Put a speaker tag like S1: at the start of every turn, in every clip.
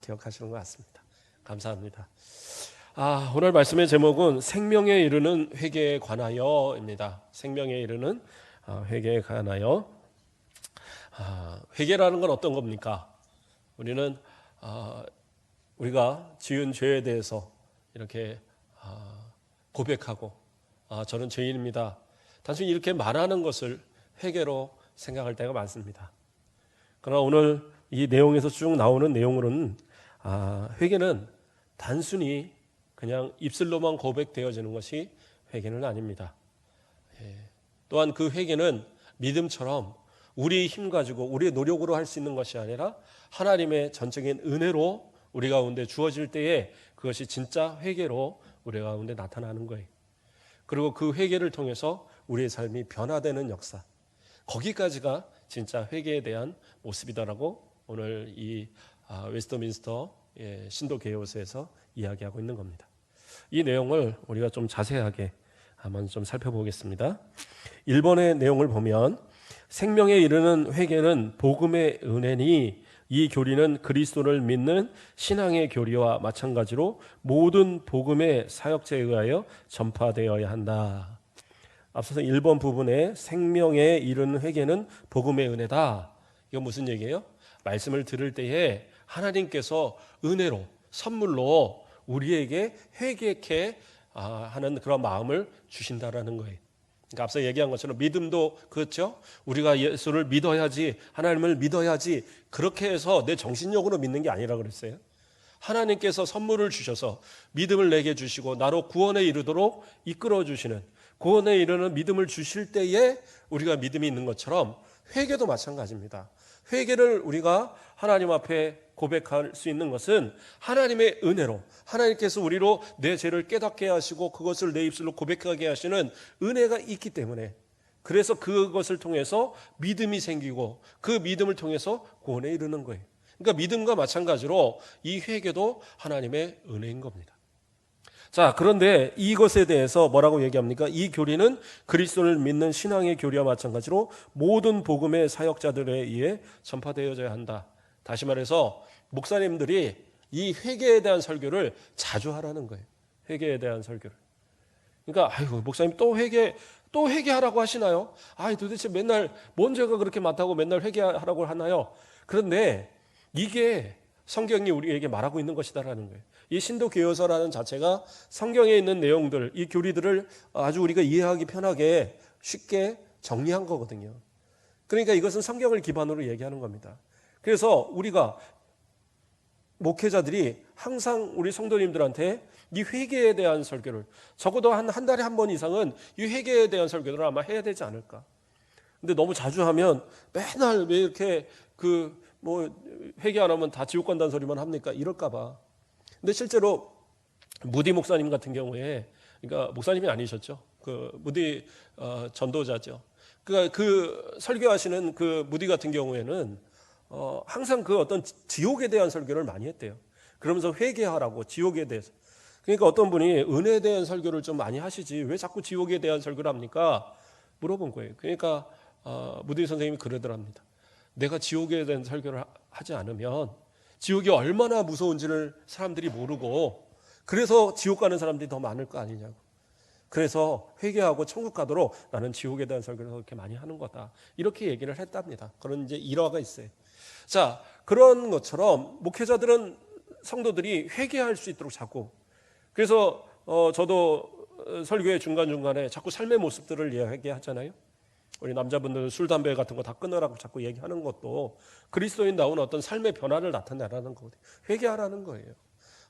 S1: 기억하시는 것 같습니다. 감사합니다. 오늘 말씀의 제목은 생명에 이르는 회개에 관하여입니다. 생명에 이르는 회개에 관하여. 회개라는 건 어떤 겁니까? 우리는 우리가 지은 죄에 대해서 이렇게 고백하고 저는 죄인입니다. 단순히 이렇게 말하는 것을 회개로 생각할 때가 많습니다. 그러나 오늘 이 내용에서 쭉 나오는 내용으로는 회개는 단순히 그냥 입술로만 고백되어지는 것이 회개는 아닙니다. 또한 그 회개는 믿음처럼 우리의 힘 가지고 우리의 노력으로 할 수 있는 것이 아니라 하나님의 전적인 은혜로 우리 가운데 주어질 때에 그것이 진짜 회개로 우리 가운데 나타나는 거예요. 그리고 그 회개를 통해서 우리의 삶이 변화되는 역사, 거기까지가 진짜 회개에 대한 모습이다라고 오늘 이 웨스트민스터 신도 개요서에서 이야기하고 있는 겁니다. 이 내용을 우리가 좀 자세하게 한번 좀 살펴보겠습니다. 1번의 내용을 보면 생명에 이르는 회개는 복음의 은혜니 이 교리는 그리스도를 믿는 신앙의 교리와 마찬가지로 모든 복음의 사역자에 의하여 전파되어야 한다. 앞서서 1번 부분에 생명에 이르는 회개는 복음의 은혜다. 이거 무슨 얘기예요? 말씀을 들을 때에 하나님께서 은혜로 선물로 우리에게 회개케 하는 그런 마음을 주신다라는 거예요. 그러니까 앞서 얘기한 것처럼 믿음도 그렇죠. 우리가 예수를 믿어야지, 하나님을 믿어야지 그렇게 해서 내 정신력으로 믿는 게 아니라 그랬어요. 하나님께서 선물을 주셔서 믿음을 내게 주시고 나로 구원에 이르도록 이끌어 주시는, 구원에 이르는 믿음을 주실 때에 우리가 믿음이 있는 것처럼 회개도 마찬가지입니다. 회개를 우리가 하나님 앞에 고백할 수 있는 것은 하나님의 은혜로, 하나님께서 우리로 내 죄를 깨닫게 하시고 그것을 내 입술로 고백하게 하시는 은혜가 있기 때문에, 그래서 그것을 통해서 믿음이 생기고 그 믿음을 통해서 구원에 이르는 거예요. 그러니까 믿음과 마찬가지로 이 회개도 하나님의 은혜인 겁니다. 자, 그런데 이것에 대해서 뭐라고 얘기합니까? 이 교리는 그리스도를 믿는 신앙의 교리와 마찬가지로 모든 복음의 사역자들에 의해 전파되어져야 한다. 다시 말해서 목사님들이 이 회개에 대한 설교를 자주 하라는 거예요. 회개에 대한 설교를. 그러니까 아이고 목사님 또 회개하라고 하시나요? 도대체 맨날 뭔 죄가 그렇게 많다고 맨날 회개하라고 하나요? 그런데 이게 성경이 우리에게 말하고 있는 것이다라는 거예요. 이 신도교요서라는 자체가 성경에 있는 내용들, 이 교리들을 아주 우리가 이해하기 편하게 쉽게 정리한 거거든요. 그러니까 이것은 성경을 기반으로 얘기하는 겁니다. 그래서 우리가 목회자들이 항상 우리 성도님들한테 이 회개에 대한 설교를 적어도 한 달에 한 번 이상은 이 회개에 대한 설교를 아마 해야 되지 않을까. 근데 너무 자주 하면 맨날 왜 이렇게 회개 안 하면 다 지옥 간다는 소리만 합니까? 이럴까 봐. 근데 실제로 무디 목사님 같은 경우에, 그러니까 목사님이 아니셨죠. 그 무디 전도자죠. 그 설교하시는 그 무디 같은 경우에는 항상 그 어떤 지옥에 대한 설교를 많이 했대요. 그러면서 회개하라고, 지옥에 대해서. 그러니까 어떤 분이 은혜에 대한 설교를 좀 많이 하시지 왜 자꾸 지옥에 대한 설교를 합니까? 물어본 거예요. 그러니까 무디 선생님이 그러더랍니다. 내가 지옥에 대한 설교를 하지 않으면 지옥이 얼마나 무서운지를 사람들이 모르고 그래서 지옥 가는 사람들이 더 많을 거 아니냐고. 그래서 회개하고 천국 가도록 나는 지옥에 대한 설교를 그렇게 많이 하는 거다. 이렇게 얘기를 했답니다. 그런 이제 일화가 있어요. 자, 그런 것처럼 목회자들은 성도들이 회개할 수 있도록 자꾸, 그래서 저도 설교의 중간중간에 자꾸 삶의 모습들을 이야기하잖아요. 우리 남자분들 술, 담배 같은 거 다 끊으라고 자꾸 얘기하는 것도 그리스도인다운 어떤 삶의 변화를 나타내라는 거거든요. 회개하라는 거예요.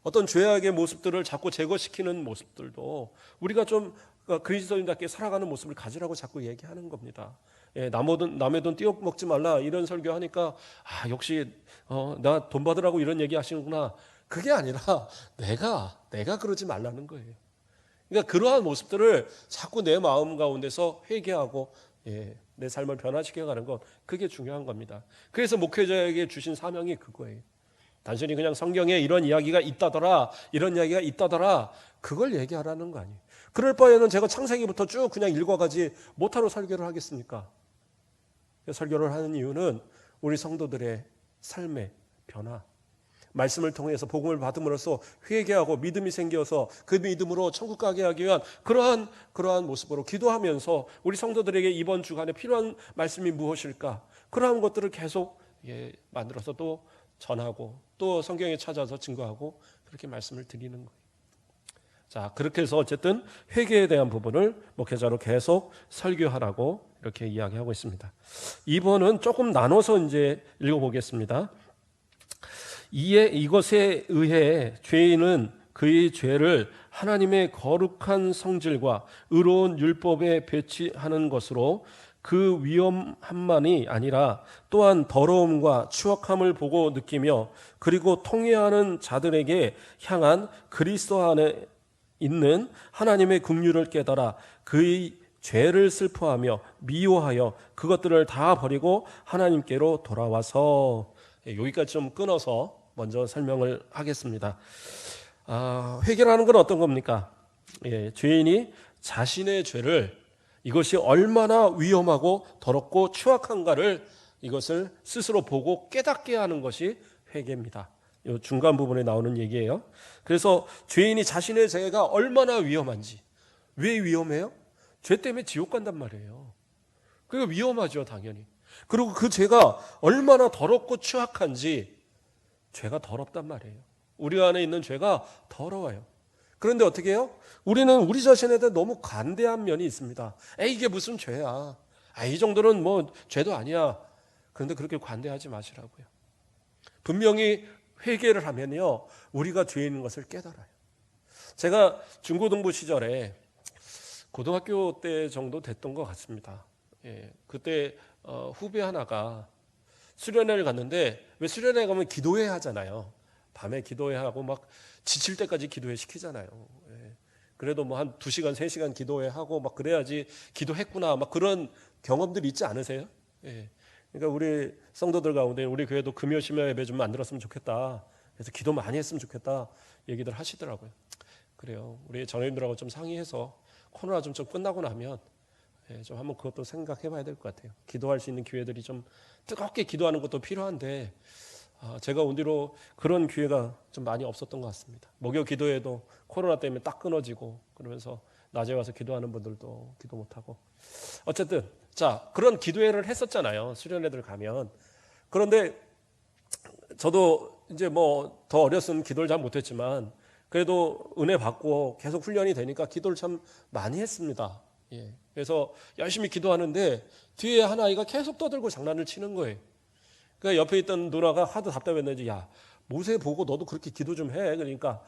S1: 어떤 죄악의 모습들을 자꾸 제거시키는 모습들도 우리가 좀 그리스도인답게 살아가는 모습을 가지라고 자꾸 얘기하는 겁니다. 남의 돈 띄어먹지 말라 이런 설교하니까 역시 나 돈 받으라고 이런 얘기 하시는구나. 그게 아니라 내가 그러지 말라는 거예요. 그러니까 그러한 모습들을 자꾸 내 마음 가운데서 회개하고 내 삶을 변화시켜가는 것, 그게 중요한 겁니다. 그래서 목회자에게 주신 사명이 그거예요. 단순히 그냥 성경에 이런 이야기가 있다더라, 이런 이야기가 있다더라, 그걸 얘기하라는 거 아니에요. 그럴 바에는 제가 창세기부터 쭉 그냥 읽어가지 못하러 설교를 하겠습니까? 설교를 하는 이유는 우리 성도들의 삶의 변화, 말씀을 통해서 복음을 받음으로써 회개하고 믿음이 생겨서 그 믿음으로 천국 가게 하기 위한 그러한 모습으로 기도하면서 우리 성도들에게 이번 주간에 필요한 말씀이 무엇일까? 그러한 것들을 계속 만들어서 또 전하고 또 성경에 찾아서 증거하고 그렇게 말씀을 드리는 거예요. 자, 그렇게 해서 어쨌든 회개에 대한 부분을 목회자로 계속 설교하라고 이렇게 이야기하고 있습니다. 2번은 조금 나눠서 이제 읽어보겠습니다. 이것에 의해 죄인은 그의 죄를 하나님의 거룩한 성질과 의로운 율법에 배치하는 것으로 그 위험함만이 아니라 또한 더러움과 추악함을 보고 느끼며 그리고 통회하는 자들에게 향한 그리스도 안에 있는 하나님의 긍휼을 깨달아 그의 죄를 슬퍼하며 미워하여 그것들을 다 버리고 하나님께로 돌아와서 여기까지 좀 끊어서 먼저 설명을 하겠습니다. 회개라는 건 어떤 겁니까? 죄인이 자신의 죄를 이것이 얼마나 위험하고 더럽고 추악한가를 이것을 스스로 보고 깨닫게 하는 것이 회개입니다. 이 중간 부분에 나오는 얘기예요. 그래서 죄인이 자신의 죄가 얼마나 위험한지. 왜 위험해요? 죄 때문에 지옥 간단 말이에요. 그게 위험하죠, 당연히. 그리고 그 죄가 얼마나 더럽고 추악한지. 죄가 더럽단 말이에요. 우리 안에 있는 죄가 더러워요. 그런데 어떻게 해요? 우리는 우리 자신에 대해 너무 관대한 면이 있습니다. 이게 무슨 죄야. 이 정도는 뭐 죄도 아니야. 그런데 그렇게 관대하지 마시라고요. 분명히 회개를 하면요, 우리가 죄인 것을 깨달아요. 제가 중고등부 시절에 고등학교 때 정도 됐던 것 같습니다. 그때 후배 하나가 수련회를 갔는데, 왜 수련회 가면 기도회 하잖아요. 밤에 기도회 하고 막 지칠 때까지 기도회 시키잖아요. 그래도 뭐 한 2시간, 3시간 기도회 하고 막 그래야지 기도했구나, 막 그런 경험들 있지 않으세요? 그러니까 우리 성도들 가운데 우리 교회도 금요 심야 예배 좀 만들었으면 좋겠다. 그래서 기도 많이 했으면 좋겠다 얘기들 하시더라고요. 그래요. 우리 전회님들하고 좀 상의해서 코로나 좀 끝나고 나면 좀 한번 그것도 생각해 봐야 될 것 같아요. 기도할 수 있는 기회들이 좀 뜨겁게 기도하는 것도 필요한데 제가 온 뒤로 그런 기회가 좀 많이 없었던 것 같습니다. 목요 기도회도 코로나 때문에 딱 끊어지고 그러면서 낮에 와서 기도하는 분들도 기도 못하고 어쨌든 자, 그런 기도회를 했었잖아요. 수련회들 가면. 그런데 저도 이제 뭐 더 어렸으면 기도를 잘 못했지만 그래도 은혜 받고 계속 훈련이 되니까 기도를 참 많이 했습니다. 그래서 열심히 기도하는데 뒤에 한 아이가 계속 떠들고 장난을 치는 거예요. 그러니까 옆에 있던 누나가 하도 답답했는지, 야, 모세 보고 너도 그렇게 기도 좀 해. 그러니까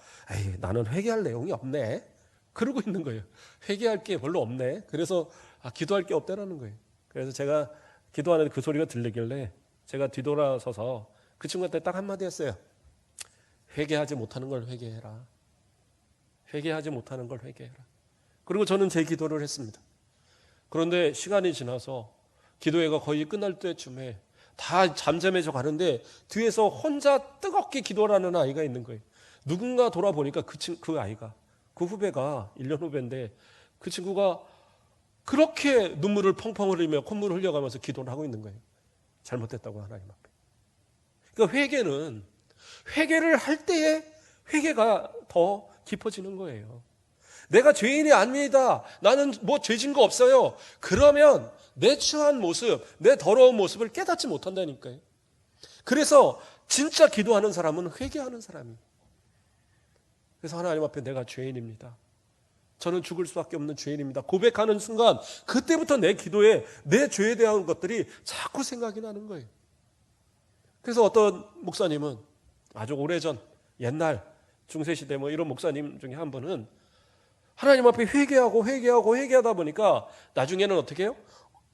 S1: 나는 회개할 내용이 없네. 그러고 있는 거예요. 회개할 게 별로 없네. 그래서 기도할 게 없다라는 거예요. 그래서 제가 기도하는데 그 소리가 들리길래 제가 뒤돌아서서 그 친구한테 딱 한마디 했어요. 회개하지 못하는 걸 회개해라. 회개하지 못하는 걸 회개해라. 그리고 저는 제 기도를 했습니다. 그런데 시간이 지나서 기도회가 거의 끝날 때쯤에 다 잠잠해져 가는데 뒤에서 혼자 뜨겁게 기도를 하는 아이가 있는 거예요. 누군가 돌아보니까 그 아이가, 그 후배가 1년 후배인데 그 친구가 그렇게 눈물을 펑펑 흘리며 콧물을 흘려가면서 기도를 하고 있는 거예요. 잘못됐다고 하나님 앞에. 그러니까 회개를 할 때에 회개가 더 깊어지는 거예요. 내가 죄인이 아닙니다. 나는 뭐 죄진 거 없어요. 그러면 내 추한 모습, 내 더러운 모습을 깨닫지 못한다니까요. 그래서 진짜 기도하는 사람은 회개하는 사람이에요. 그래서 하나님 앞에 내가 죄인입니다. 저는 죽을 수밖에 없는 죄인입니다. 고백하는 순간 그때부터 내 기도에 내 죄에 대한 것들이 자꾸 생각이 나는 거예요. 그래서 어떤 목사님은 아주 오래전 옛날 중세시대 뭐 이런 목사님 중에 한 분은 하나님 앞에 회개하다 보니까 나중에는 어떻게 해요?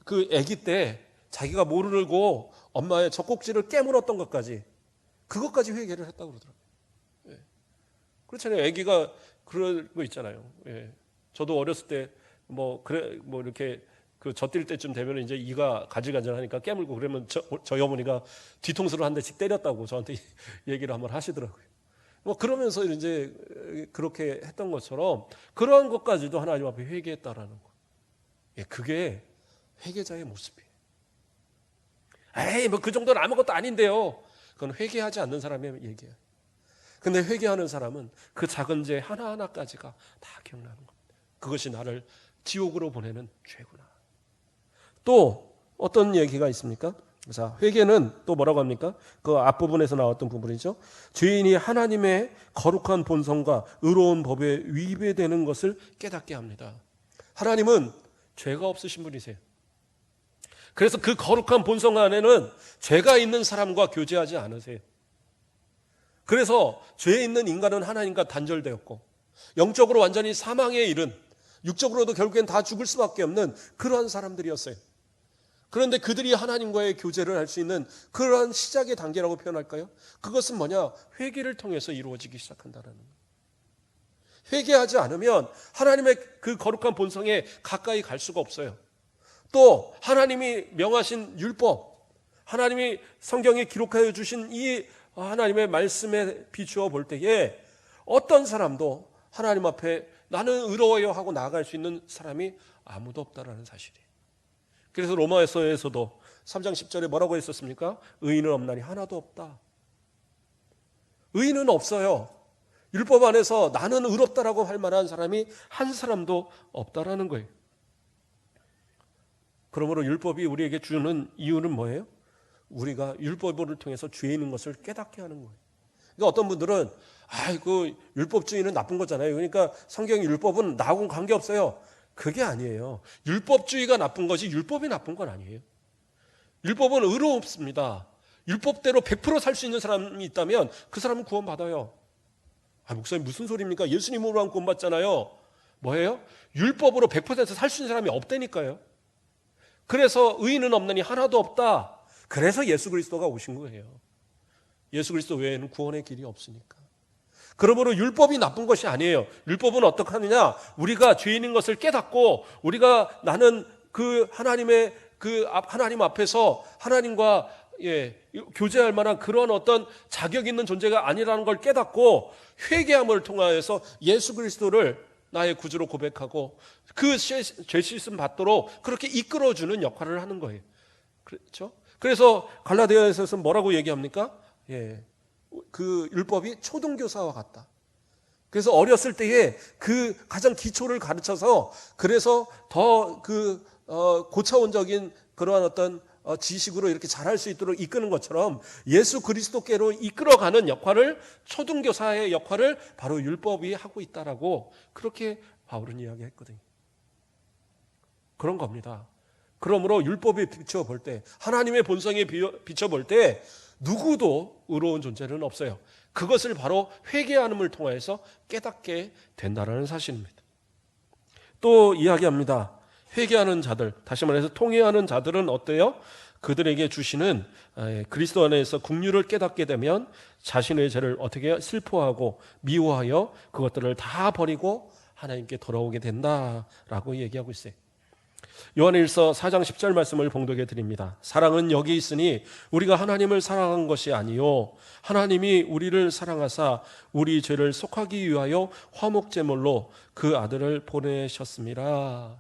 S1: 그 아기 때 자기가 모르고 엄마의 젖꼭지를 깨물었던 것까지 그것까지 회개를 했다고 그러더라고요. 그렇잖아요. 아기가 그런 거 있잖아요. 저도 어렸을 때 뭐 이렇게 그 젖뛸 때쯤 되면 이제 이가 가질가질하니까 깨물고 그러면 저희 어머니가 뒤통수를 한 대씩 때렸다고 저한테 얘기를 한번 하시더라고요. 뭐 그러면서 이제 그렇게 했던 것처럼 그러한 것까지도 하나님 앞에 회개했다라는 거. 그게 회개자의 모습이에요. 뭐 그 정도는 아무것도 아닌데요. 그건 회개하지 않는 사람의 얘기예요. 근데 회개하는 사람은 그 작은 죄 하나하나까지가 다 기억나는 겁니다. 그것이 나를 지옥으로 보내는 죄구나. 또 어떤 얘기가 있습니까? 자, 회개는 또 뭐라고 합니까? 그 앞부분에서 나왔던 부분이죠. 죄인이 하나님의 거룩한 본성과 의로운 법에 위배되는 것을 깨닫게 합니다. 하나님은 죄가 없으신 분이세요. 그래서 그 거룩한 본성 안에는 죄가 있는 사람과 교제하지 않으세요. 그래서 죄에 있는 인간은 하나님과 단절되었고 영적으로 완전히 사망에 이른, 육적으로도 결국엔 다 죽을 수밖에 없는 그러한 사람들이었어요. 그런데 그들이 하나님과의 교제를 할 수 있는 그러한 시작의 단계라고 표현할까요? 그것은 뭐냐? 회개를 통해서 이루어지기 시작한다는 거예요. 회개하지 않으면 하나님의 그 거룩한 본성에 가까이 갈 수가 없어요. 또 하나님이 명하신 율법, 하나님이 성경에 기록하여 주신 이 하나님의 말씀에 비추어 볼 때에 어떤 사람도 하나님 앞에 나는 의로워요 하고 나아갈 수 있는 사람이 아무도 없다라는 사실이에요. 그래서 로마서에서도 3장 10절에 뭐라고 했었습니까? 의인은 없나니 하나도 없다. 의인은 없어요. 율법 안에서 나는 의롭다라고 할 만한 사람이 한 사람도 없다라는 거예요. 그러므로 율법이 우리에게 주는 이유는 뭐예요? 우리가 율법을 통해서 죄 있는 것을 깨닫게 하는 거예요. 그러니까 어떤 분들은 그 율법주의는 나쁜 거잖아요. 그러니까 성경 율법은 나하고는 관계없어요. 그게 아니에요. 율법주의가 나쁜 것이 율법이 나쁜 건 아니에요. 율법은 의롭습니다. 율법대로 100% 살 수 있는 사람이 있다면 그 사람은 구원받아요. 목사님 무슨 소리입니까? 예수님으로만 구원받잖아요. 뭐예요? 율법으로 100% 살 수 있는 사람이 없다니까요. 그래서 의인은 없느니 하나도 없다. 그래서 예수 그리스도가 오신 거예요. 예수 그리스도 외에는 구원의 길이 없으니까. 그러므로 율법이 나쁜 것이 아니에요. 율법은 어떻게 하느냐? 우리가 죄인인 것을 깨닫고 우리가 나는 그 하나님의 하나님 앞에서 하나님과 교제할 만한 그런 어떤 자격 있는 존재가 아니라는 걸 깨닫고 회개함을 통하여서 예수 그리스도를 나의 구주로 고백하고 그 죄 씻음 받도록 그렇게 이끌어주는 역할을 하는 거예요. 그렇죠? 그래서 갈라디아에서 뭐라고 얘기합니까? 그 율법이 초등교사와 같다. 그래서 어렸을 때에 그 가장 기초를 가르쳐서 그래서 더 고차원적인 그러한 어떤 지식으로 이렇게 잘할 수 있도록 이끄는 것처럼 예수 그리스도께로 이끌어가는 역할을 초등교사의 역할을 바로 율법이 하고 있다라고 그렇게 바울은 이야기했거든요. 그런 겁니다. 그러므로 율법에 비춰볼 때 하나님의 본성에 비춰볼 때 누구도 의로운 존재는 없어요. 그것을 바로 회개함을 통해서 깨닫게 된다는 사실입니다. 또 이야기합니다. 회개하는 자들, 다시 말해서 통회하는 자들은 어때요? 그들에게 주시는 그리스도 안에서 긍휼을 깨닫게 되면 자신의 죄를 어떻게 슬퍼하고 미워하여 그것들을 다 버리고 하나님께 돌아오게 된다라고 얘기하고 있어요. 요한일서 4장 10절 말씀을 봉독해 드립니다. 사랑은 여기 있으니 우리가 하나님을 사랑한 것이 아니요 하나님이 우리를 사랑하사 우리 죄를 속하기 위하여 화목제물로 그 아들을 보내셨습니다.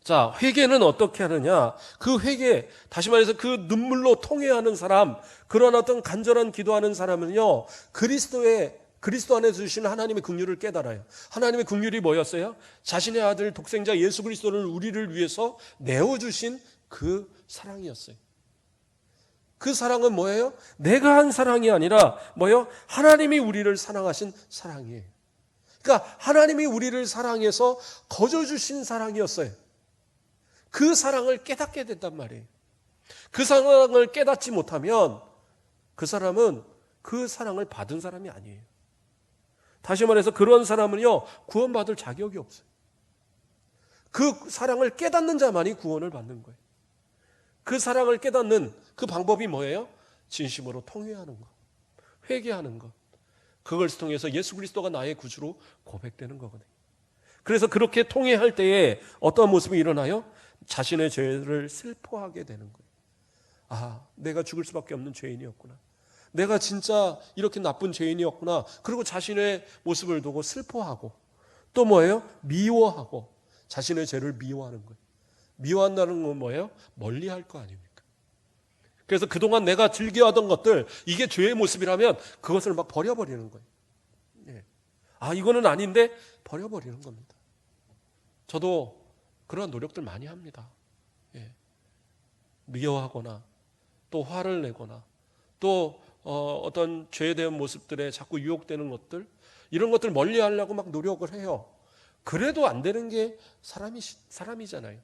S1: 자, 회개는 어떻게 하느냐? 그 회개, 다시 말해서 그 눈물로 통회하는 사람, 그런 어떤 간절한 기도하는 사람은요, 그리스도 안에 주신 하나님의 긍휼을 깨달아요. 하나님의 긍휼이 뭐였어요? 자신의 아들 독생자 예수 그리스도를 우리를 위해서 내어주신 그 사랑이었어요. 그 사랑은 뭐예요? 내가 한 사랑이 아니라 뭐예요? 하나님이 우리를 사랑하신 사랑이에요. 그러니까 하나님이 우리를 사랑해서 거저 주신 사랑이었어요. 그 사랑을 깨닫게 된단 말이에요. 그 사랑을 깨닫지 못하면 그 사람은 그 사랑을 받은 사람이 아니에요. 다시 말해서 그런 사람은요, 구원받을 자격이 없어요. 그 사랑을 깨닫는 자만이 구원을 받는 거예요. 그 사랑을 깨닫는 그 방법이 뭐예요? 진심으로 통회하는 것, 회개하는 것. 그걸 통해서 예수 그리스도가 나의 구주로 고백되는 거거든요. 그래서 그렇게 통회할 때에 어떤 모습이 일어나요? 자신의 죄를 슬퍼하게 되는 거예요. 내가 죽을 수밖에 없는 죄인이었구나. 내가 진짜 이렇게 나쁜 죄인이었구나. 그리고 자신의 모습을 두고 슬퍼하고 또 뭐예요? 미워하고 자신의 죄를 미워하는 거예요. 미워한다는 건 뭐예요? 멀리할 거 아닙니까? 그래서 그동안 내가 즐겨하던 것들, 이게 죄의 모습이라면 그것을 막 버려버리는 거예요. 예. 아, 이거는 아닌데 버려버리는 겁니다. 저도 그런 노력들 많이 합니다. 예. 미워하거나 또 화를 내거나 또 어떤 죄에 대한 모습들에 자꾸 유혹되는 것들, 이런 것들 멀리 하려고 막 노력을 해요. 그래도 안 되는 게 사람이잖아요.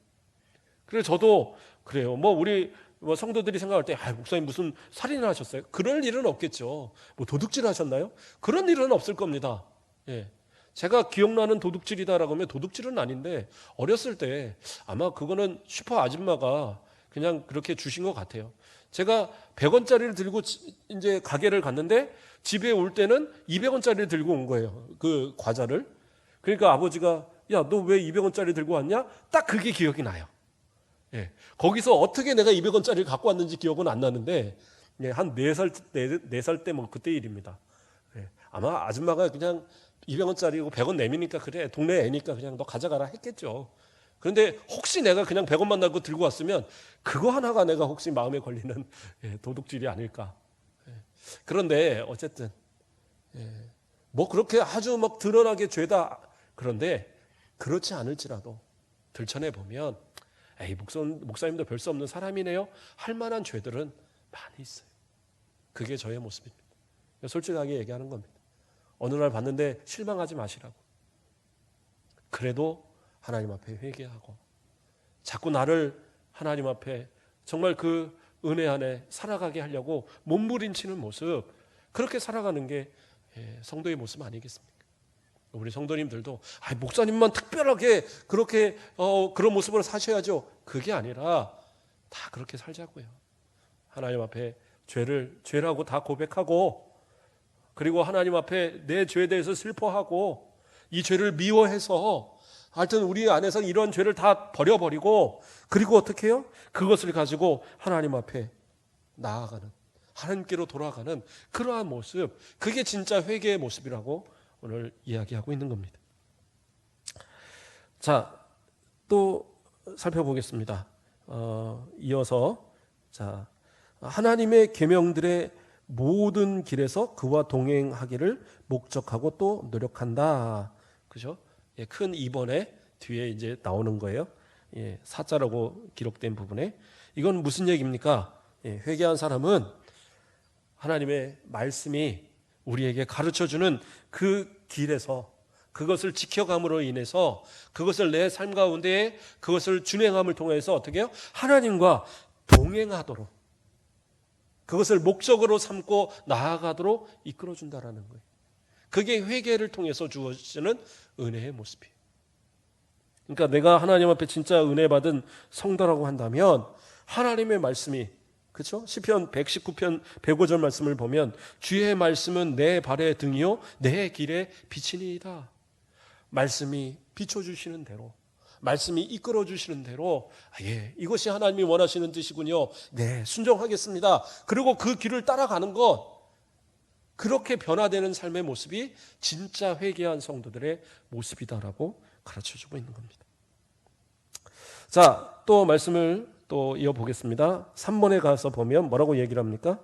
S1: 그래서 저도 그래요. 우리 성도들이 생각할 때, 목사님 무슨 살인을 하셨어요? 그럴 일은 없겠죠. 도둑질 하셨나요? 그런 일은 없을 겁니다. 예. 제가 기억나는 도둑질이다라고 하면 도둑질은 아닌데, 어렸을 때 아마 그거는 슈퍼 아줌마가 그냥 그렇게 주신 것 같아요. 제가 100원짜리를 들고 이제 가게를 갔는데 집에 올 때는 200원짜리를 들고 온 거예요. 그 과자를. 그러니까 아버지가, 야, 너 왜 200원짜리 들고 왔냐? 딱 그게 기억이 나요. 예. 거기서 어떻게 내가 200원짜리를 갖고 왔는지 기억은 안 나는데, 예, 한 4살 때 그때 일입니다. 예. 아마 아줌마가 그냥 200원짜리고 100원 내미니까, 그래, 동네 애니까 그냥 너 가져가라 했겠죠. 그런데 혹시 내가 그냥 100원만 달고 들고 왔으면 그거 하나가 내가 혹시 마음에 걸리는 도둑질이 아닐까. 그런데 어쨌든 그렇게 아주 막 드러나게 죄다. 그런데 그렇지 않을지라도 들춰내 보면, 에이, 목사님도 별 수 없는 사람이네요, 할 만한 죄들은 많이 있어요. 그게 저의 모습입니다. 솔직하게 얘기하는 겁니다. 어느 날 봤는데 실망하지 마시라고. 그래도 하나님 앞에 회개하고 자꾸 나를 하나님 앞에 정말 그 은혜 안에 살아가게 하려고 몸부림치는 모습, 그렇게 살아가는 게 성도의 모습 아니겠습니까? 우리 성도님들도 목사님만 특별하게 그렇게 그런 모습으로 사셔야죠. 그게 아니라 다 그렇게 살자고요. 하나님 앞에 죄라고 다 고백하고, 그리고 하나님 앞에 내 죄에 대해서 슬퍼하고, 이 죄를 미워해서 하여튼 우리 안에서 이런 죄를 다 버려버리고, 그리고 어떻게 해요? 그것을 가지고 하나님 앞에 나아가는, 하나님께로 돌아가는 그러한 모습, 그게 진짜 회개의 모습이라고 오늘 이야기하고 있는 겁니다. 자, 또 살펴보겠습니다. 이어서, 자, 하나님의 계명들의 모든 길에서 그와 동행하기를 목적하고 또 노력한다. 그죠? 예, 큰 2번에 뒤에 이제 나오는 거예요. 예, 사자라고 기록된 부분에. 이건 무슨 얘기입니까? 예, 회개한 사람은 하나님의 말씀이 우리에게 가르쳐주는 그 길에서, 그것을 지켜감으로 인해서, 그것을 내 삶 가운데 그것을 준행함을 통해서 어떻게 해요? 하나님과 동행하도록, 그것을 목적으로 삼고 나아가도록 이끌어준다라는 거예요. 그게 회개를 통해서 주어지는 은혜의 모습이에요. 그러니까 내가 하나님 앞에 진짜 은혜 받은 성도라고 한다면, 하나님의 말씀이, 그렇죠? 시편 119편 105절 말씀을 보면, 주의 말씀은 내 발의 등이요 내 길의 빛이니이다. 말씀이 비춰주시는 대로, 말씀이 이끌어 주시는 대로, 예, 이것이 하나님이 원하시는 뜻이군요. 네, 순종하겠습니다. 그리고 그 길을 따라가는 것, 그렇게 변화되는 삶의 모습이 진짜 회개한 성도들의 모습이다라고 가르쳐주고 있는 겁니다. 자, 또 말씀을 또 이어보겠습니다. 3번에 가서 보면 뭐라고 얘기를 합니까?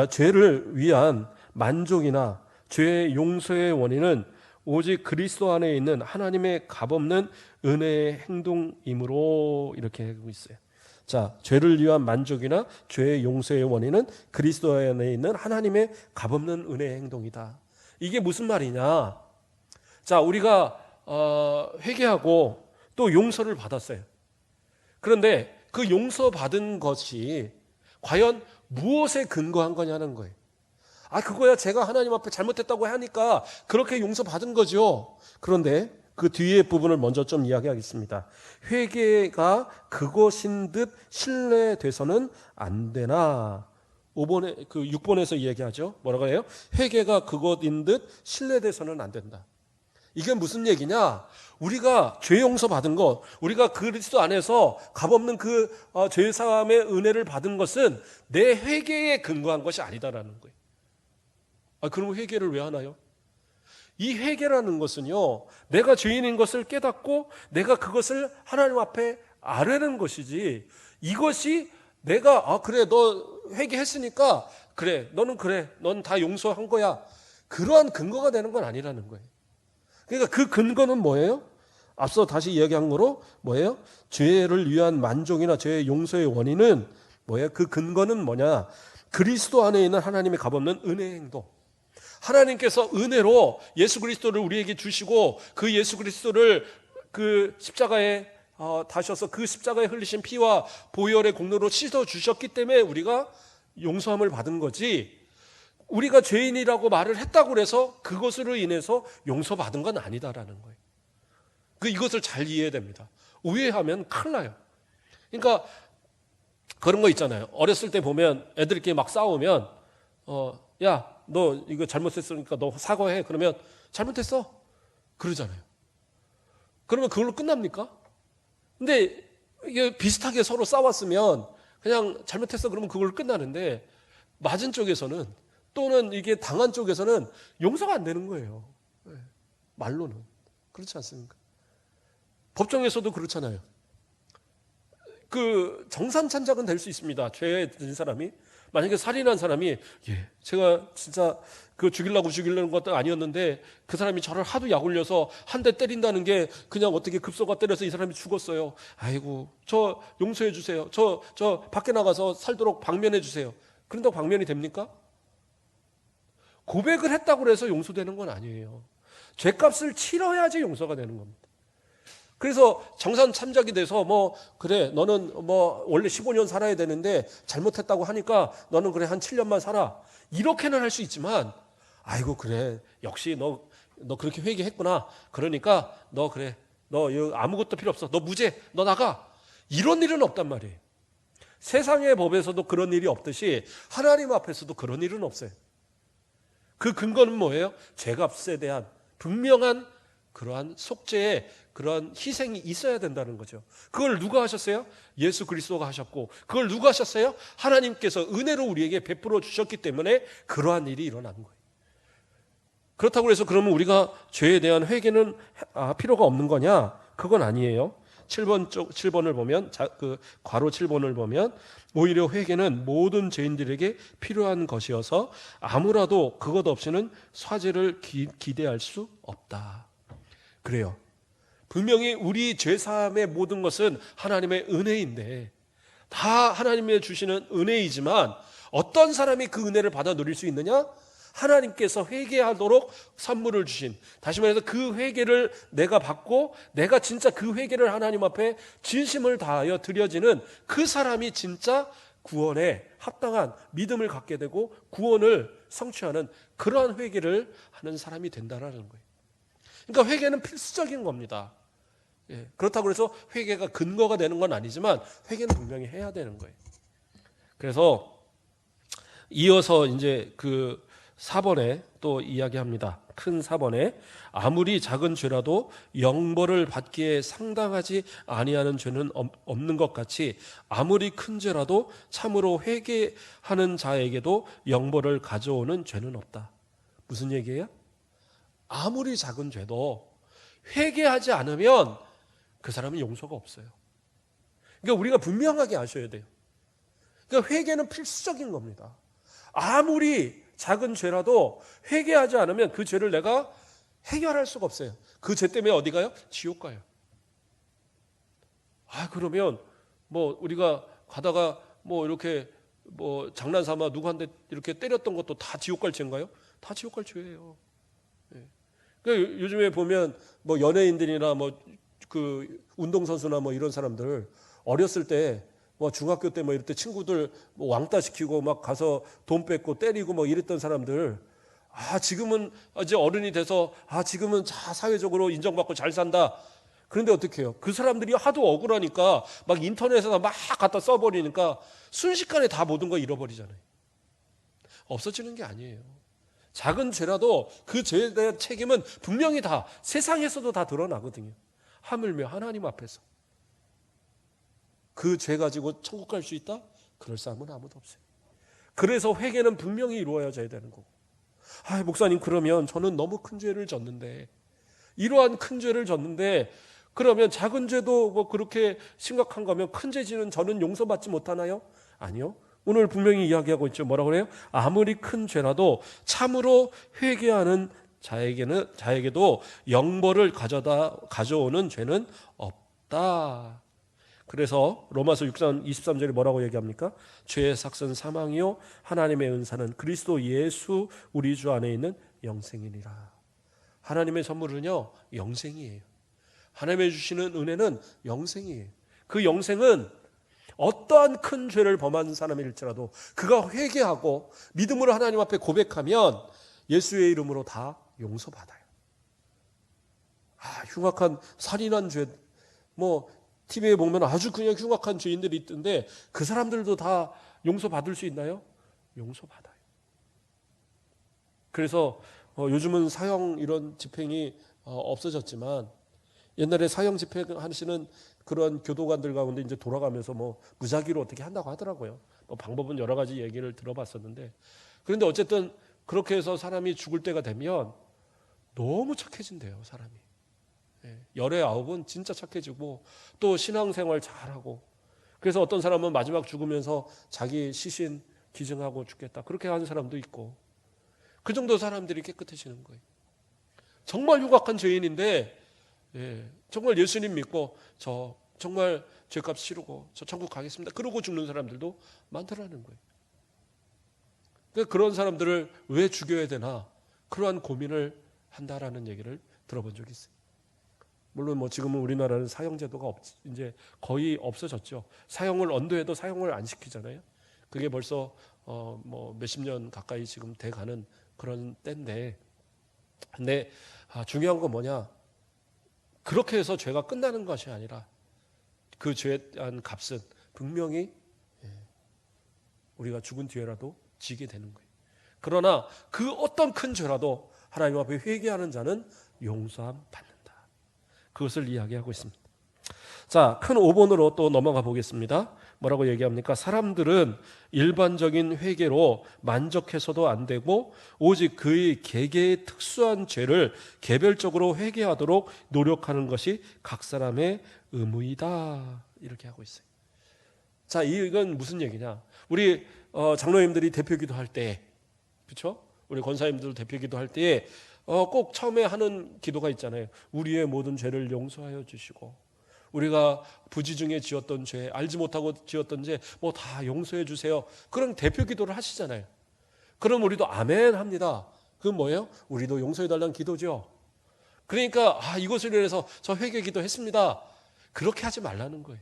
S1: 죄를 위한 만족이나 죄의 용서의 원인은 오직 그리스도 안에 있는 하나님의 값없는 은혜의 행동이므로, 이렇게 하고 있어요. 자, 죄를 위한 만족이나 죄의 용서의 원인은 그리스도 안에 있는 하나님의 값없는 은혜의 행동이다. 이게 무슨 말이냐? 자, 우리가 회개하고 또 용서를 받았어요. 그런데 그 용서받은 것이 과연 무엇에 근거한 거냐는 거예요. 그거야 제가 하나님 앞에 잘못했다고 하니까 그렇게 용서받은 거죠. 그런데 그 뒤에 부분을 먼저 좀 이야기하겠습니다. 회개가 그것인 듯 신뢰돼서는 안 되나. 6번에서 이야기하죠. 뭐라고 해요? 회개가 그것인 듯 신뢰돼서는 안 된다. 이게 무슨 얘기냐? 우리가 죄 용서 받은 것, 우리가 그리스도 안에서 값없는 그 죄 사함의 은혜를 받은 것은 내 회개에 근거한 것이 아니다라는 거예요. 그럼 회개를 왜 하나요? 이 회개라는 것은요, 내가 죄인인 것을 깨닫고 내가 그것을 하나님 앞에 아뢰는 것이지, 이것이 내가 그래 너 회개했으니까 그래 너는 그래 넌 다 용서한 거야. 그러한 근거가 되는 건 아니라는 거예요. 그러니까 그 근거는 뭐예요? 앞서 다시 이야기한 거로 뭐예요? 죄를 위한 만족이나 죄의 용서의 원인은 뭐예요? 그 근거는 뭐냐? 그리스도 안에 있는 하나님의 값없는 은혜의 행동. 하나님께서 은혜로 예수 그리스도를 우리에게 주시고 그 예수 그리스도를 그 십자가에 다셔서 그 십자가에 흘리신 피와 보혈의 공로로 씻어 주셨기 때문에 우리가 용서함을 받은 거지, 우리가 죄인이라고 말을 했다고 해서 그것으로 인해서 용서받은 건 아니다라는 거예요. 이것을 잘 이해해야 됩니다. 오해하면 큰일 나요. 그러니까 그런 거 있잖아요. 어렸을 때 보면 애들끼리 막 싸우면 야, 너 이거 잘못했으니까 너 사과해. 그러면 잘못했어. 그러잖아요. 그러면 그걸로 끝납니까? 근데 이게 비슷하게 서로 싸웠으면 그냥 잘못했어 그러면 그걸로 끝나는데, 맞은 쪽에서는 또는 이게 당한 쪽에서는 용서가 안 되는 거예요. 말로는. 그렇지 않습니까? 법정에서도 그렇잖아요. 그 정산찬작은 될 수 있습니다. 죄에 든 사람이 만약에 살인한 사람이 제가 진짜 그 죽이려는 것도 아니었는데 그 사람이 저를 하도 약 올려서 한 대 때린다는 게 그냥 어떻게 급소가 때려서 이 사람이 죽었어요. 아이고 저 용서해 주세요. 저 밖에 나가서 살도록 방면해 주세요. 그런다고 방면이 됩니까? 고백을 했다고 해서 용서되는 건 아니에요. 죄값을 치러야지 용서가 되는 겁니다. 그래서 정산참작이 돼서 그래 너는 원래 15년 살아야 되는데 잘못했다고 하니까 너는 그래 한 7년만 살아, 이렇게는 할 수 있지만 아이고 그래 역시 너 그렇게 회개했구나, 그러니까 너 그래 너 아무것도 필요 없어, 너 무죄, 너 나가, 이런 일은 없단 말이에요. 세상의 법에서도 그런 일이 없듯이 하나님 앞에서도 그런 일은 없어요. 그 근거는 뭐예요? 죄값에 대한 분명한 그러한 속죄의 그러한 희생이 있어야 된다는 거죠. 그걸 누가 하셨어요? 예수 그리스도가 하셨고, 그걸 누가 하셨어요? 하나님께서 은혜로 우리에게 베풀어 주셨기 때문에 그러한 일이 일어난 거예요. 그렇다고 해서 그러면 우리가 죄에 대한 회개는 필요가 없는 거냐? 그건 아니에요. 7번을 보면, 괄호 7번을 보면, 오히려 회개는 모든 죄인들에게 필요한 것이어서 아무라도 그것 없이는 사죄를 기대할 수 없다. 그래요. 분명히 우리 죄사함의 모든 것은 하나님의 은혜인데, 다 하나님의 주시는 은혜이지만 어떤 사람이 그 은혜를 받아 누릴 수 있느냐? 하나님께서 회개하도록 선물을 주신, 다시 말해서 그 회개를 내가 받고 내가 진짜 그 회개를 하나님 앞에 진심을 다하여 드려지는 그 사람이 진짜 구원에 합당한 믿음을 갖게 되고 구원을 성취하는 그러한 회개를 하는 사람이 된다라는 거예요. 그러니까 회개는 필수적인 겁니다. 그렇다고 해서 회개가 근거가 되는 건 아니지만 회개는 분명히 해야 되는 거예요. 그래서 이어서 이제 그 4번에 또 이야기합니다. 큰 4번에 아무리 작은 죄라도 영벌을 받기에 상당하지 아니하는 죄는 없는 것 같이 아무리 큰 죄라도 참으로 회개하는 자에게도 영벌을 가져오는 죄는 없다. 무슨 얘기예요? 아무리 작은 죄도 회개하지 않으면 그 사람은 용서가 없어요. 그러니까 우리가 분명하게 아셔야 돼요. 그러니까 회개는 필수적인 겁니다. 아무리 작은 죄라도 회개하지 않으면 그 죄를 내가 해결할 수가 없어요. 그 죄 때문에 어디 가요? 지옥 가요. 그러면 우리가 가다가 이렇게 장난삼아 누구한테 이렇게 때렸던 것도 다 지옥 갈 죄인가요? 다 지옥 갈 죄예요. 그러니까 요즘에 보면 연예인들이나 그 운동선수나 이런 사람들 어렸을 때 중학교 때 이럴 때 친구들 왕따 시키고 막 가서 돈 뺏고 때리고 이랬던 사람들, 지금은 이제 어른이 돼서 지금은 사회적으로 인정받고 잘 산다. 그런데 어떻게 해요? 그 사람들이 하도 억울하니까 막 인터넷에다 막 갖다 써버리니까 순식간에 다 모든 거 잃어버리잖아요. 없어지는 게 아니에요. 작은 죄라도 그 죄에 대한 책임은 분명히 다 세상에서도 다 드러나거든요. 하물며 하나님 앞에서. 그 죄 가지고 천국 갈 수 있다? 그럴 사람은 아무도 없어요. 그래서 회개는 분명히 이루어져야 되는 거고. 목사님 그러면 저는 너무 큰 죄를 졌는데, 이러한 큰 죄를 졌는데 그러면 작은 죄도 그렇게 심각한 거면 큰 죄 지는 저는 용서받지 못하나요? 아니요. 오늘 분명히 이야기하고 있죠. 뭐라고 그래요? 아무리 큰 죄라도 참으로 회개하는 자에게도 영벌을 가져오는 죄는 없다. 그래서 로마서 6장 23절에 뭐라고 얘기합니까? 죄의 삭은 사망이요 하나님의 은사는 그리스도 예수 우리 주 안에 있는 영생이니라. 하나님의 선물은요 영생이에요. 하나님의 주시는 은혜는 영생이에요. 그 영생은 어떠한 큰 죄를 범한 사람일지라도 그가 회개하고 믿음으로 하나님 앞에 고백하면 예수의 이름으로 다 용서받아요. 흉악한 살인한 죄, TV에 보면 아주 그냥 흉악한 죄인들이 있던데 그 사람들도 다 용서받을 수 있나요? 용서받아요. 그래서 요즘은 사형 이런 집행이 없어졌지만 옛날에 사형 집행하시는 그런 교도관들 가운데 이제 돌아가면서 무작위로 어떻게 한다고 하더라고요. 방법은 여러 가지 얘기를 들어봤었는데 그런데 어쨌든 그렇게 해서 사람이 죽을 때가 되면 너무 착해진대요, 사람이. 열의 아홉은 진짜 착해지고 또 신앙생활 잘하고 그래서 어떤 사람은 마지막 죽으면서 자기 시신 기증하고 죽겠다 그렇게 하는 사람도 있고 그 정도 사람들이 깨끗해지는 거예요. 정말 흉악한 죄인인데 정말 예수님 믿고 저 정말 죄값 치르고 저 천국 가겠습니다 그러고 죽는 사람들도 많더라는 거예요. 그러니까 그런 사람들을 왜 죽여야 되나 그러한 고민을 한다라는 얘기를 들어본 적이 있어요. 물론 지금은 우리나라는 사형제도가 이제 거의 없어졌죠. 사형을 언도해도 사형을 안 시키잖아요. 그게 벌써 몇십 년 가까이 지금 돼가는 그런 때인데, 근데 중요한 건 뭐냐? 그렇게 해서 죄가 끝나는 것이 아니라 그 죄에 대한 값은 분명히 우리가 죽은 뒤에라도 지게 되는 거예요. 그러나 그 어떤 큰 죄라도 하나님 앞에 회개하는 자는 용서함 받는다. 그것을 이야기하고 있습니다. 자, 큰 5번으로 또 넘어가 보겠습니다. 뭐라고 얘기합니까? 사람들은 일반적인 회개로 만족해서도 안 되고 오직 그의 개개의 특수한 죄를 개별적으로 회개하도록 노력하는 것이 각 사람의 의무이다. 이렇게 하고 있어요. 자, 이건 무슨 얘기냐? 우리 장로님들이 대표기도 할 때, 그렇죠? 우리 권사님들 대표기도 할 때에 꼭 처음에 하는 기도가 있잖아요. 우리의 모든 죄를 용서하여 주시고 우리가 부지 중에 지었던 죄, 알지 못하고 지었던 죄 다 용서해 주세요. 그런 대표 기도를 하시잖아요. 그럼 우리도 아멘 합니다. 그건 뭐예요? 우리도 용서해 달라는 기도죠. 그러니까 이것을 위해서 저 회개 기도 했습니다. 그렇게 하지 말라는 거예요.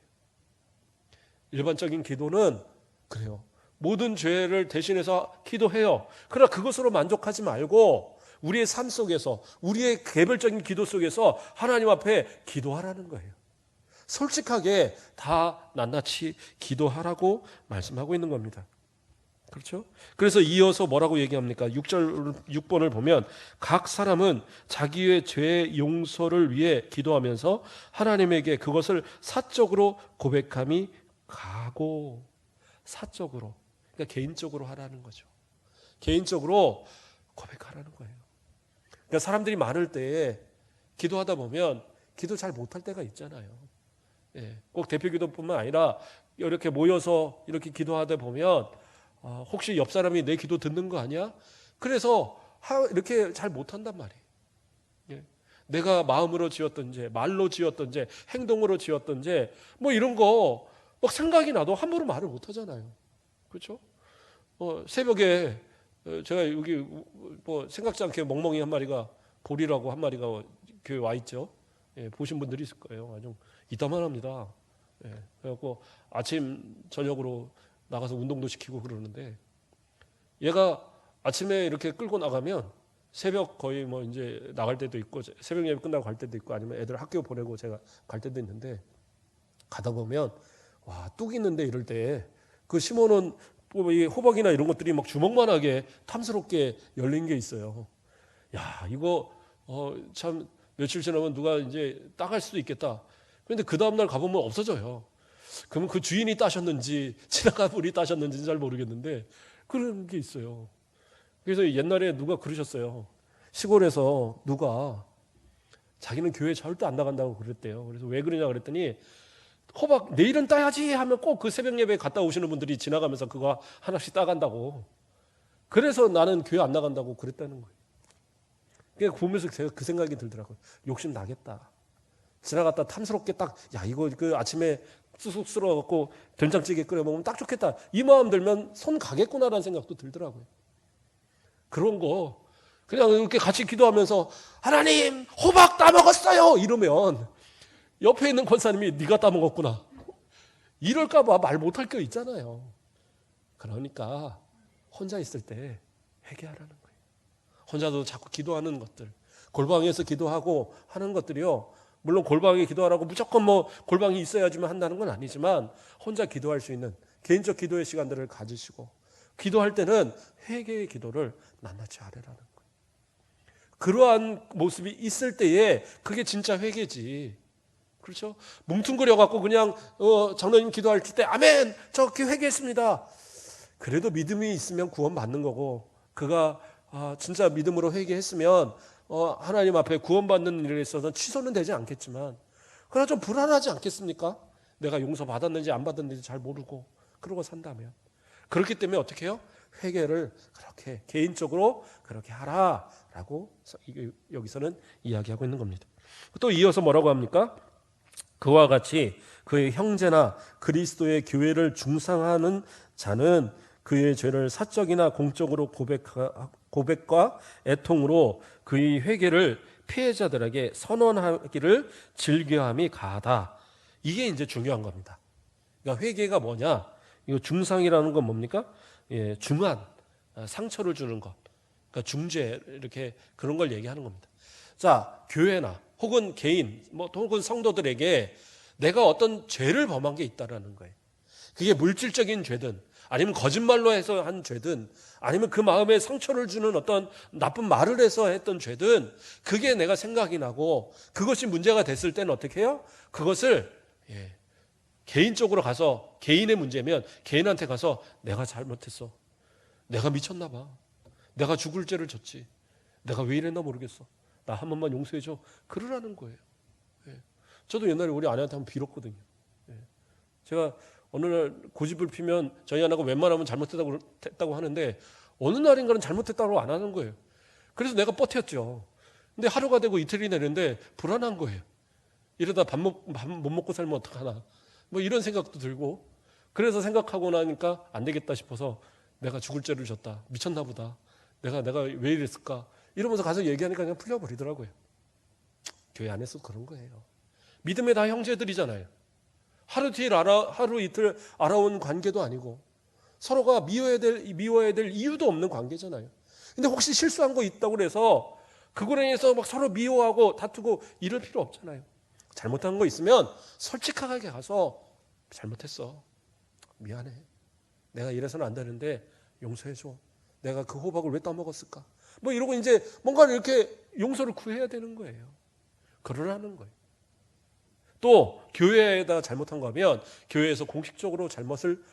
S1: 일반적인 기도는 그래요. 모든 죄를 대신해서 기도해요. 그러나 그것으로 만족하지 말고 우리의 삶 속에서 우리의 개별적인 기도 속에서 하나님 앞에 기도하라는 거예요. 솔직하게 다 낱낱이 기도하라고 말씀하고 있는 겁니다. 그렇죠? 그래서 이어서 뭐라고 얘기합니까? 6번을 보면 각 사람은 자기의 죄 용서를 위해 기도하면서 하나님에게 그것을 사적으로 고백함이 가고 사적으로 그러니까 개인적으로 하라는 거죠. 개인적으로 고백하라는 거예요. 그러니까 사람들이 많을 때에 기도하다 보면 기도 잘 못할 때가 있잖아요. 꼭 대표 기도뿐만 아니라 이렇게 모여서 이렇게 기도하다 보면 혹시 옆 사람이 내 기도 듣는 거 아니야? 그래서 이렇게 잘 못한단 말이에요. 내가 마음으로 지었던 죄, 말로 지었던 죄, 행동으로 지었던 죄, 이런 거 막 생각이 나도 함부로 말을 못하잖아요. 그렇죠? 새벽에 제가 여기 생각지 않게 멍멍이 한 마리가 보리라고 한 마리가 교회 와 있죠. 보신 분들이 있을 거예요. 아주 이따만합니다. 그래갖고 아침 저녁으로 나가서 운동도 시키고 그러는데 얘가 아침에 이렇게 끌고 나가면 새벽 거의 이제 나갈 때도 있고 새벽 예배 끝나고 갈 때도 있고 아니면 애들 학교 보내고 제가 갈 때도 있는데 가다 보면 뚝 있는데 이럴 때 그 심어놓은 이 호박이나 이런 것들이 막 주먹만하게 탐스럽게 열린 게 있어요. 야, 이거 참 며칠 지나면 누가 이제 따갈 수도 있겠다. 그런데 그 다음날 가보면 없어져요. 그러면 그 주인이 따셨는지 지나간 분이 따셨는지는 잘 모르겠는데 그런 게 있어요. 그래서 옛날에 누가 그러셨어요. 시골에서 누가 자기는 교회 절대 안 나간다고 그랬대요. 그래서 왜 그러냐 그랬더니 호박 내일은 따야지 하면 꼭 그 새벽 예배에 갔다 오시는 분들이 지나가면서 그거 하나씩 따간다고. 그래서 나는 교회 안 나간다고 그랬다는 거예요. 그냥 보면서 제가 그 생각이 들더라고요. 욕심 나겠다. 지나갔다 탐스럽게 딱, 야, 이거 그 아침에 쑥쑥 쓸어갖고 된장찌개 끓여 먹으면 딱 좋겠다. 이 마음 들면 손 가겠구나라는 생각도 들더라고요. 그런 거 그냥 이렇게 같이 기도하면서 하나님 호박 따먹었어요 이러면 옆에 있는 권사님이 네가 따먹었구나 이럴까 봐 말 못할 거 있잖아요. 그러니까 혼자 있을 때 회개하라는 거예요. 혼자도 자꾸 기도하는 것들, 골방에서 기도하고 하는 것들이요, 물론 골방에 기도하라고 무조건 뭐 골방이 있어야지만 한다는 건 아니지만 혼자 기도할 수 있는 개인적 기도의 시간들을 가지시고 기도할 때는 회개의 기도를 낱낱이 하라는 거예요. 그러한 모습이 있을 때에 그게 진짜 회개지. 그렇죠? 뭉퉁거려 갖고 그냥 장로님 기도할 때 아멘 저 회개했습니다. 그래도 믿음이 있으면 구원 받는 거고, 그가 진짜 믿음으로 회개했으면 하나님 앞에 구원받는 일에 있어서 취소는 되지 않겠지만 그러나 좀 불안하지 않겠습니까? 내가 용서 받았는지 안 받았는지 잘 모르고 그러고 산다면. 그렇기 때문에 어떻게 해요? 회개를 그렇게 개인적으로 그렇게 하라라고 여기서는 이야기하고 있는 겁니다. 또 이어서 뭐라고 합니까? 그와 같이 그의 형제나 그리스도의 교회를 중상하는 자는 그의 죄를 사적이나 공적으로 고백과 애통으로 그의 회개를 피해자들에게 선언하기를 즐겨함이 가하다. 이게 이제 중요한 겁니다. 그러니까 회개가 뭐냐? 이거 중상이라는 건 뭡니까? 예, 중한 상처를 주는 것. 그러니까 중죄 이렇게 그런 걸 얘기하는 겁니다. 자, 교회나 혹은 개인, 혹은 성도들에게 내가 어떤 죄를 범한 게 있다라는 거예요. 그게 물질적인 죄든 아니면 거짓말로 해서 한 죄든 아니면 그 마음에 상처를 주는 어떤 나쁜 말을 해서 했던 죄든 그게 내가 생각이 나고 그것이 문제가 됐을 때는 어떻게 해요? 그것을 개인적으로 가서, 개인의 문제면 개인한테 가서 내가 잘못했어. 내가 미쳤나 봐. 내가 죽을 죄를 졌지. 내가 왜 이랬나 모르겠어. 나 한 번만 용서해줘. 그러라는 거예요. 저도 옛날에 우리 아내한테 한번 빌었거든요. 제가 어느 날 고집을 피면 저희 아내가 웬만하면 잘못했다고 하는데 어느 날인가는 잘못했다고 안 하는 거예요. 그래서 내가 버텼죠. 근데 하루가 되고 이틀이 되는데 불안한 거예요. 이러다 밥 못 먹고 살면 어떡하나. 뭐 이런 생각도 들고, 그래서 생각하고 나니까 안 되겠다 싶어서 내가 죽을 죄를 졌다. 미쳤나 보다. 내가 왜 이랬을까. 이러면서 가서 얘기하니까 그냥 풀려버리더라고요. 교회 안에서 그런 거예요. 믿음의 다 형제들이잖아요. 하루 이틀 알아온 관계도 아니고 서로가 미워야 될 이유도 없는 관계잖아요. 근데 혹시 실수한 거 있다고 그래서 그거에 대해서 막 서로 미워하고 다투고 이럴 필요 없잖아요. 잘못한 거 있으면 솔직하게 가서 잘못했어. 미안해. 내가 이래서는 안 되는데 용서해줘. 내가 그 호박을 왜 따먹었을까? 뭐 이러고 이제 뭔가 이렇게 용서를 구해야 되는 거예요. 그러라는 거예요. 또 교회에다 잘못한 거 하면 교회에서 공식적으로 잘못을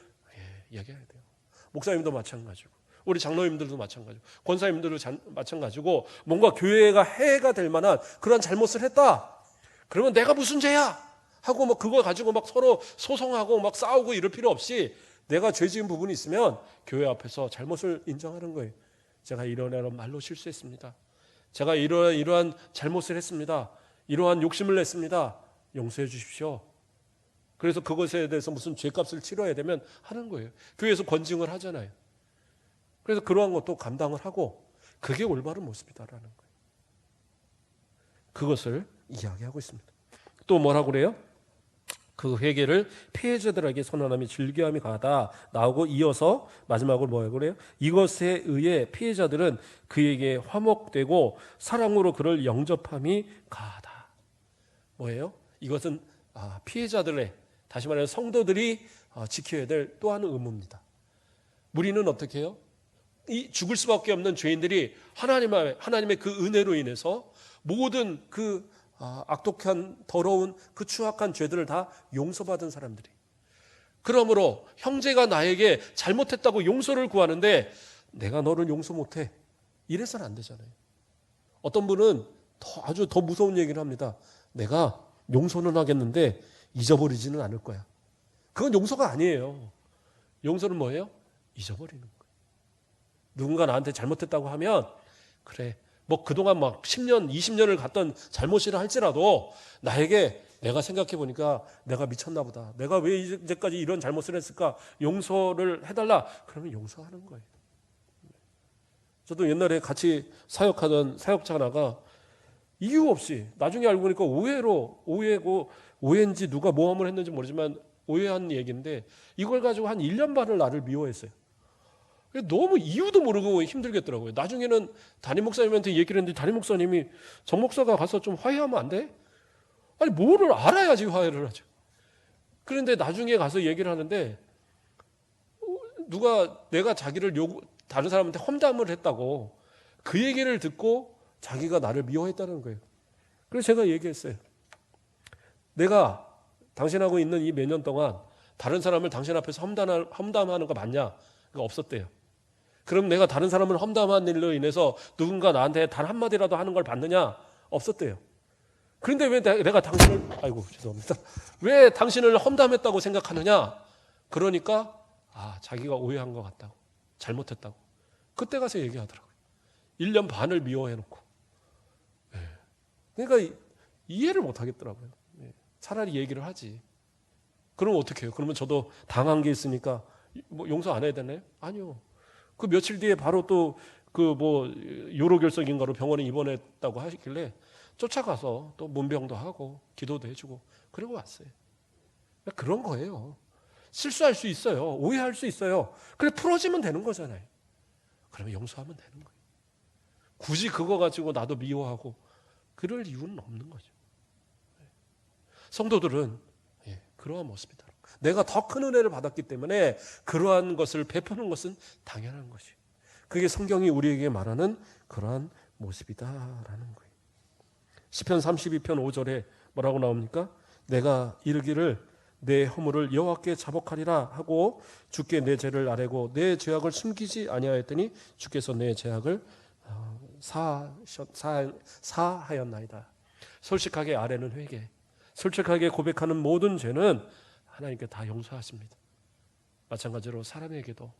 S1: 얘기해야 돼요. 목사님도 마찬가지고 우리 장로님들도 마찬가지고 권사님들도 마찬가지고 뭔가 교회가 해가 될 만한 그런 잘못을 했다. 그러면 내가 무슨 죄야? 하고 막 그거 가지고 막 서로 소송하고 막 싸우고 이럴 필요 없이 내가 죄 지은 부분이 있으면 교회 앞에서 잘못을 인정하는 거예요. 제가 이런 말로 실수했습니다. 제가 이러한 잘못을 했습니다. 이러한 욕심을 냈습니다. 용서해 주십시오. 그래서 그것에 대해서 무슨 죄값을 치러야 되면 하는 거예요. 교회에서 권징을 하잖아요. 그래서 그러한 것도 감당을 하고 그게 올바른 모습이다라는 거예요. 그것을 이야기하고 있습니다. 또 뭐라고 그래요? 그 회개를 피해자들에게 선언함이 즐겨함이 가하다 나오고 이어서 마지막으로 뭐라고 그래요? 이것에 의해 피해자들은 그에게 화목되고 사랑으로 그를 영접함이 가하다. 뭐예요? 이것은 피해자들의, 다시 말하면 성도들이 지켜야 될 또 하나의 의무입니다. 우리는 어떻게 해요? 이 죽을 수밖에 없는 죄인들이 하나님의 그 은혜로 인해서 모든 그 악독한 더러운 그 추악한 죄들을 다 용서받은 사람들이, 그러므로 형제가 나에게 잘못했다고 용서를 구하는데 내가 너를 용서 못해 이래서는 안 되잖아요. 어떤 분은 아주 더 무서운 얘기를 합니다. 내가 용서는 하겠는데 잊어버리지는 않을 거야. 그건 용서가 아니에요. 용서는 뭐예요? 잊어버리는 거예요. 누군가 나한테 잘못했다고 하면 그래, 뭐 그동안 막 10년, 20년을 갔던 잘못이라 할지라도 나에게 내가 생각해 보니까 내가 미쳤나 보다. 내가 왜 이제까지 이런 잘못을 했을까? 용서를 해달라. 그러면 용서하는 거예요. 저도 옛날에 같이 사역하던 사역자 하나가 이유 없이 나중에 알고 보니까 오해인지 누가 모함을 했는지 모르지만 오해한 얘기인데 이걸 가지고 한 1년 반을 나를 미워했어요. 너무 이유도 모르고 힘들겠더라고요. 나중에는 담임 목사님한테 얘기를 했는데 담임 목사님이 정 목사가 가서 좀 화해하면 안 돼? 아니 뭐를 알아야지 화해를 하죠. 그런데 나중에 가서 얘기를 하는데 누가 내가 자기를 다른 사람한테 험담을 했다고 그 얘기를 듣고 자기가 나를 미워했다는 거예요. 그래서 제가 얘기했어요. 내가 당신하고 있는 이 몇 년 동안 다른 사람을 당신 앞에서 험담하는 거 맞냐? 그거 없었대요. 그럼 내가 다른 사람을 험담한 일로 인해서 누군가 나한테 단 한마디라도 하는 걸 받느냐? 없었대요. 그런데 왜 내가 당신을, 아이고, 죄송합니다. 왜 당신을 험담했다고 생각하느냐? 그러니까, 자기가 오해한 것 같다고. 잘못했다고. 그때 가서 얘기하더라고요. 1년 반을 미워해놓고. 그러니까 이해를 못 하겠더라고요. 차라리 얘기를 하지. 그럼 어떻게 해요? 그러면 저도 당한 게 있으니까 뭐 용서 안 해야 되나요? 아니요. 그 며칠 뒤에 바로 또 요로결석인가로 병원에 입원했다고 하시길래 쫓아가서 또 문병도 하고 기도도 해주고 그러고 왔어요. 그런 거예요. 실수할 수 있어요. 오해할 수 있어요. 그래 풀어지면 되는 거잖아요. 그러면 용서하면 되는 거예요. 굳이 그거 가지고 나도 미워하고 그럴 이유는 없는 거죠. 성도들은 그러한 모습이다. 내가 더 큰 은혜를 받았기 때문에 그러한 것을 베푸는 것은 당연한 것이에요. 그게 성경이 우리에게 말하는 그러한 모습이다라는 거예요. 시편 32편 5절에 뭐라고 나옵니까? 내가 이르기를 내 허물을 여호와께 자복하리라 하고 주께 내 죄를 아뢰고 내 죄악을 숨기지 아니하였더니 주께서 내 죄악을 사하였나이다. 솔직하게 아뢰는 회개, 솔직하게 고백하는 모든 죄는 하나님께 다 용서하십니다. 마찬가지로 사람에게도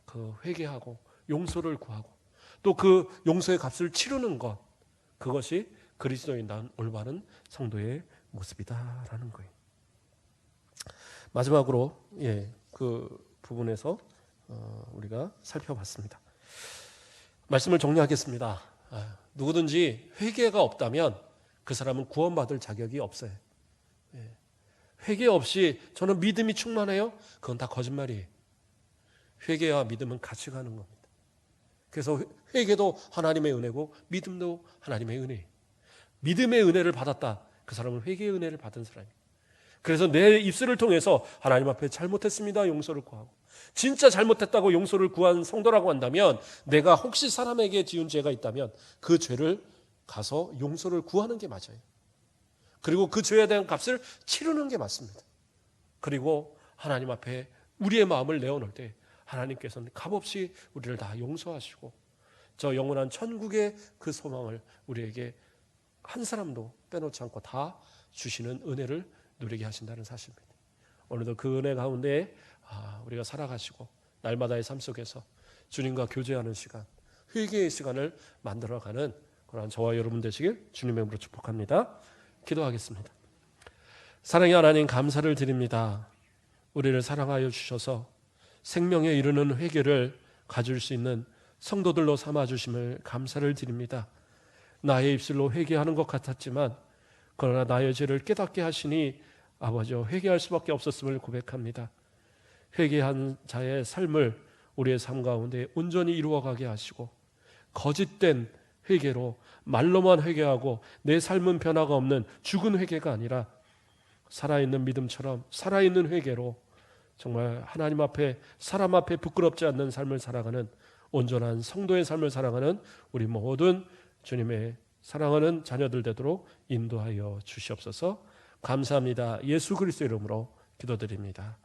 S1: 그 회개하고 용서를 구하고 또 그 용서의 값을 치르는 것, 그것이 그리스도인다운 올바른 성도의 모습이다라는 거예요. 마지막으로 그 부분에서 우리가 살펴봤습니다. 말씀을 정리하겠습니다. 누구든지 회개가 없다면 그 사람은 구원받을 자격이 없어요. 회개 없이 저는 믿음이 충만해요? 그건 다 거짓말이에요. 회개와 믿음은 같이 가는 겁니다. 그래서 회개도 하나님의 은혜고 믿음도 하나님의 은혜예요. 믿음의 은혜를 받았다. 그 사람은 회개의 은혜를 받은 사람이에요. 그래서 내 입술을 통해서 하나님 앞에 잘못했습니다. 용서를 구하고 진짜 잘못했다고 용서를 구한 성도라고 한다면 내가 혹시 사람에게 지은 죄가 있다면 그 죄를 가서 용서를 구하는 게 맞아요. 그리고 그 죄에 대한 값을 치르는 게 맞습니다. 그리고 하나님 앞에 우리의 마음을 내어놓을 때 하나님께서는 값없이 우리를 다 용서하시고 저 영원한 천국의 그 소망을 우리에게 한 사람도 빼놓지 않고 다 주시는 은혜를 누리게 하신다는 사실입니다. 오늘도 그 은혜 가운데 우리가 살아가시고 날마다의 삶 속에서 주님과 교제하는 시간, 회개의 시간을 만들어가는 그런 저와 여러분 되시길 주님의 이름으로 축복합니다. 기도하겠습니다. 사랑의 하나님 감사를 드립니다. 우리를 사랑하여 주셔서 생명에 이르는 회개를 가질 수 있는 성도들로 삼아주심을 감사를 드립니다. 나의 입술로 회개하는 것 같았지만 그러나 나의 죄를 깨닫게 하시니 아버지 회개할 수밖에 없었음을 고백합니다. 회개한 자의 삶을 우리의 삶 가운데 온전히 이루어가게 하시고 거짓된 회개로 말로만 회개하고 내 삶은 변화가 없는 죽은 회개가 아니라 살아있는 믿음처럼 살아있는 회개로 정말 하나님 앞에 사람 앞에 부끄럽지 않는 삶을 살아가는 온전한 성도의 삶을 살아가는 우리 모든 주님의 사랑하는 자녀들 되도록 인도하여 주시옵소서. 감사합니다. 예수 그리스도 이름으로 기도드립니다.